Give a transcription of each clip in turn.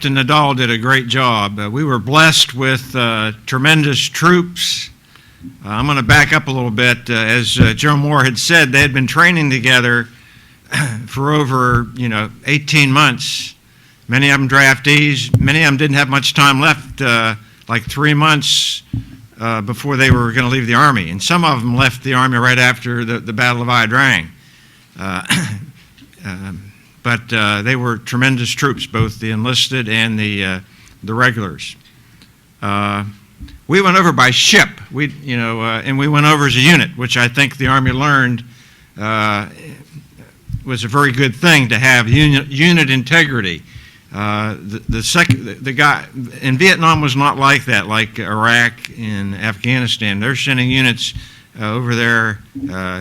Captain Nadal did a great job. We were blessed with tremendous troops. I'm going to back up a little bit. As Joe Marm had said, they had been training together for over 18 months. Many of them draftees. Many of them didn't have much time left, like 3 months before they were going to leave the Army. And some of them left the Army right after the Battle of Ia Drang. But they were tremendous troops, both the enlisted and the regulars. We went over by ship, and we went over as a unit, which I think the Army learned was a very good thing to have unit integrity. The guy in Vietnam was not like that, like Iraq and Afghanistan. They're sending units over there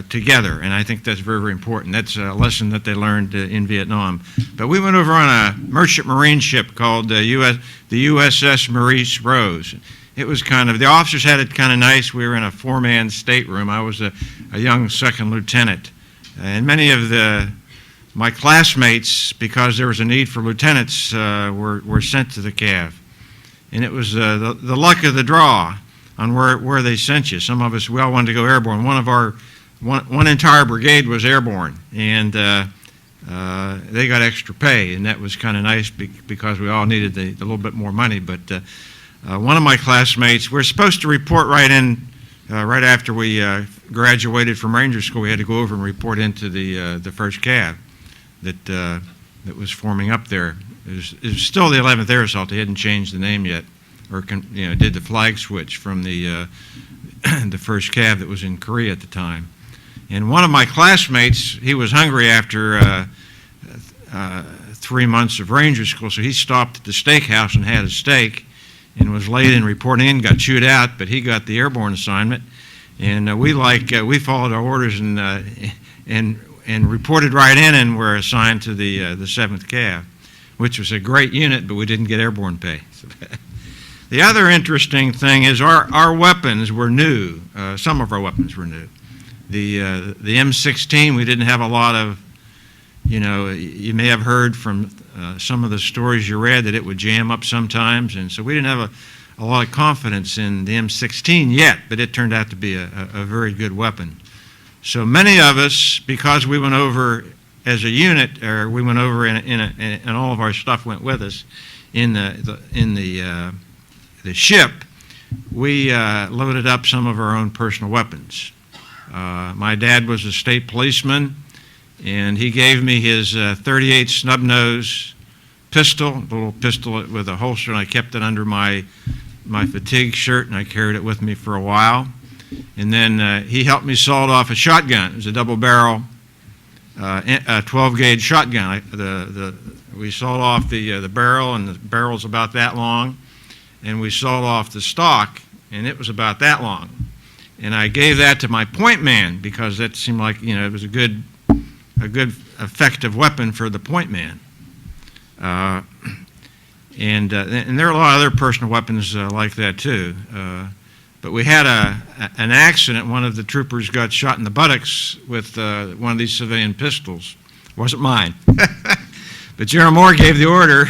together, and I think that's very, very important. That's a lesson that they learned in Vietnam. But we went over on a merchant marine ship called the USS Maurice Rose. It was the officers had it kind of nice. We were in a four-man stateroom. I was a young second lieutenant. And many of my classmates, because there was a need for lieutenants, were sent to the CAV. And it was the luck of the draw on where they sent you. Some of us, we all wanted to go airborne. One entire brigade was airborne, and they got extra pay, and that was kind of nice because we all needed a little bit more money. But one of my classmates, we're supposed to report right in, right after we graduated from Ranger School. We had to go over and report into the first CAV that was forming up there. It was still the 11th Air Assault. They hadn't changed the name yet, or did the flag switch from the the first CAV that was in Korea at the time. And one of my classmates, he was hungry after 3 months of Ranger School, so he stopped at the steakhouse and had a steak, and was late in reporting in, got chewed out, but he got the airborne assignment. And we followed our orders and reported right in, and were assigned to the 7th CAV, which was a great unit, but we didn't get airborne pay. The other interesting thing is our weapons were new. Some of our weapons were new. The M16, we didn't have a lot of, you may have heard from some of the stories you read that it would jam up sometimes, and so we didn't have a lot of confidence in the M16 yet, but it turned out to be a very good weapon. So many of us, because we went over as a unit, or we went over and all of our stuff went with us in the ship, we loaded up some of our own personal weapons. My dad was a state policeman, and he gave me his .38 snub-nose pistol, a little pistol with a holster, and I kept it under my fatigue shirt, and I carried it with me for a while. And then he helped me sawed off a shotgun. It was a double-barrel, 12-gauge shotgun. We sawed off the barrel, and the barrel's about that long, and we sawed off the stock, and it was about that long. And I gave that to my point man because that seemed like it was a good effective weapon for the point man. And there are a lot of other personal weapons like that too. But we had an accident. One of the troopers got shot in the buttocks with one of these civilian pistols. It wasn't mine. But General Marm gave the order,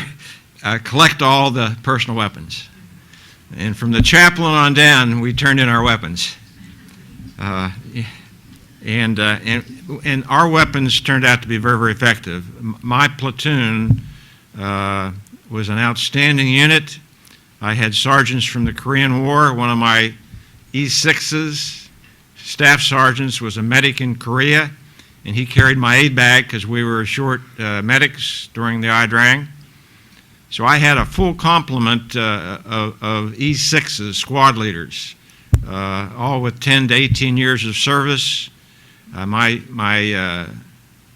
collect all the personal weapons. And from the chaplain on down, we turned in our weapons. And our weapons turned out to be very, very effective. My platoon was an outstanding unit. I had sergeants from the Korean War. One of my E6s, staff sergeants, was a medic in Korea, and he carried my aid bag because we were short medics during the Ia Drang. So I had a full complement of E6s, squad leaders, all with 10 to 18 years of service. My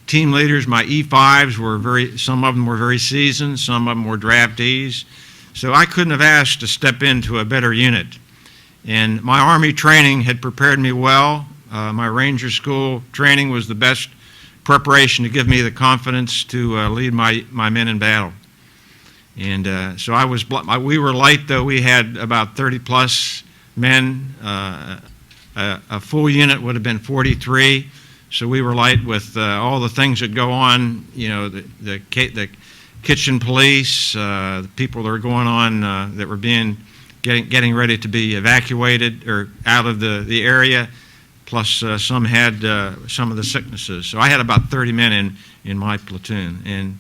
team leaders, my E5s, some of them were very seasoned, some of them were draftees. So I couldn't have asked to step into a better unit. And my Army training had prepared me well. My Ranger School training was the best preparation to give me the confidence to lead my men in battle. And so we were light, though. We had about 30 plus men. A full unit would have been 43. So we were light with all the things that go on, the kitchen police, the people that were going on that were getting ready to be evacuated or out of the area, plus some had some of the sicknesses. So I had about 30 men in my platoon, and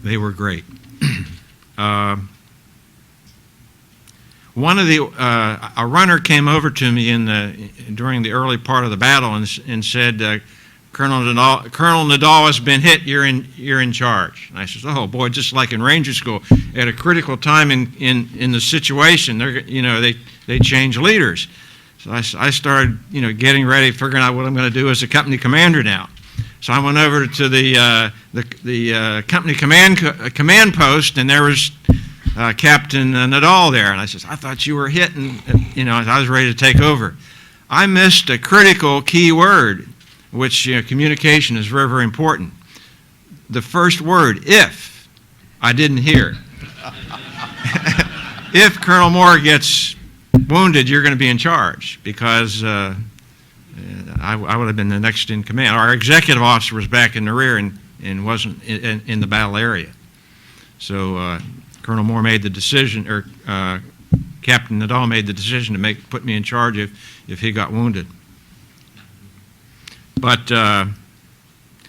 they were great. A runner came over to me during the early part of the battle and said, Colonel Nadal has been hit. You're in charge. And I said, oh boy, just like in Ranger School, at a critical time in the situation, they change leaders. So I started getting ready, figuring out what I'm going to do as a company commander now. So I went over to the company command post, and there was Captain Nadal there, and I said, I thought you were hit, and I was ready to take over. I missed a critical key word, which communication is very, very important. The first word, if, I didn't hear. If Colonel Moore gets wounded, you're going to be in charge, because I would have been the next in command. Our executive officer was back in the rear and wasn't in the battle area. So Colonel Moore made the decision, or Captain Nadal made the decision to put me in charge if he got wounded. But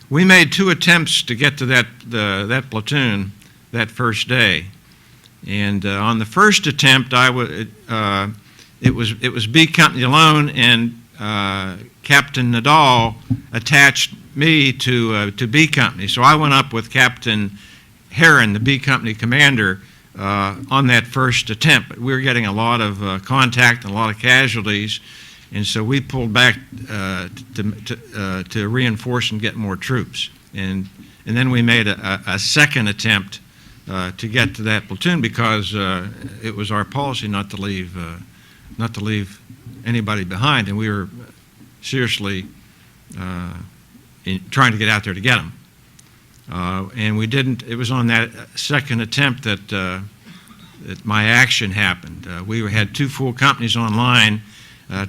we made 2 attempts to get to that platoon that first day, and on the first attempt, it was B Company alone, and Captain Nadal attached me to B Company. So I went up with Captain Heron, the B Company commander, on that first attempt. But we were getting a lot of contact and a lot of casualties, and so we pulled back to reinforce and get more troops. And then we made a second attempt to get to that platoon, because it was our policy not to leave anybody behind, and we were seriously trying to get out there to get them. And we didn't. It was on that second attempt that my action happened. We had 2 full companies online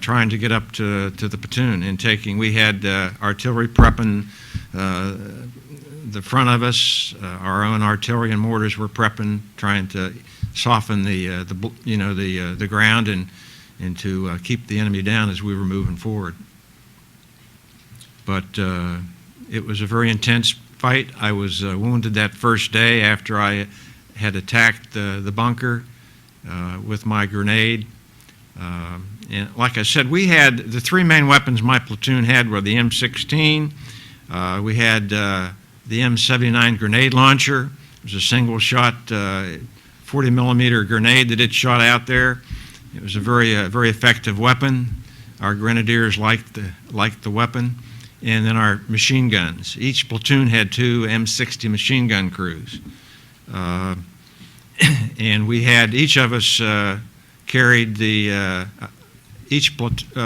trying to get up to the platoon and taking. We had artillery prepping the front of us. Our own artillery and mortars were prepping, trying to soften the ground and to keep the enemy down as we were moving forward. But it was a very intense fight. I was wounded that first day after I had attacked the bunker with my grenade. And like I said, we had the 3 main weapons my platoon had were the M16. We had the M79 grenade launcher. It was a single-shot 40-millimeter grenade that it shot out there. It was a very effective weapon. Our grenadiers liked the weapon. And then our machine guns. Each platoon had 2 M60 machine gun crews. And we had, each of us carried each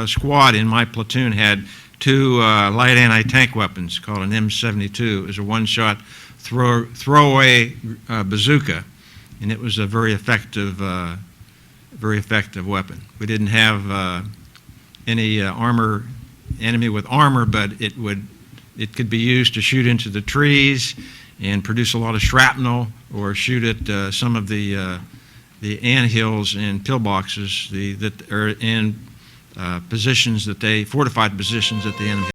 squad in my platoon had 2 light anti-tank weapons called an M72. It was a one-shot throwaway bazooka, and it was a very effective weapon. We didn't have any enemy with armor, but it could be used to shoot into the trees and produce a lot of shrapnel, or shoot at some of the anthills and pillboxes that are in fortified positions that the enemy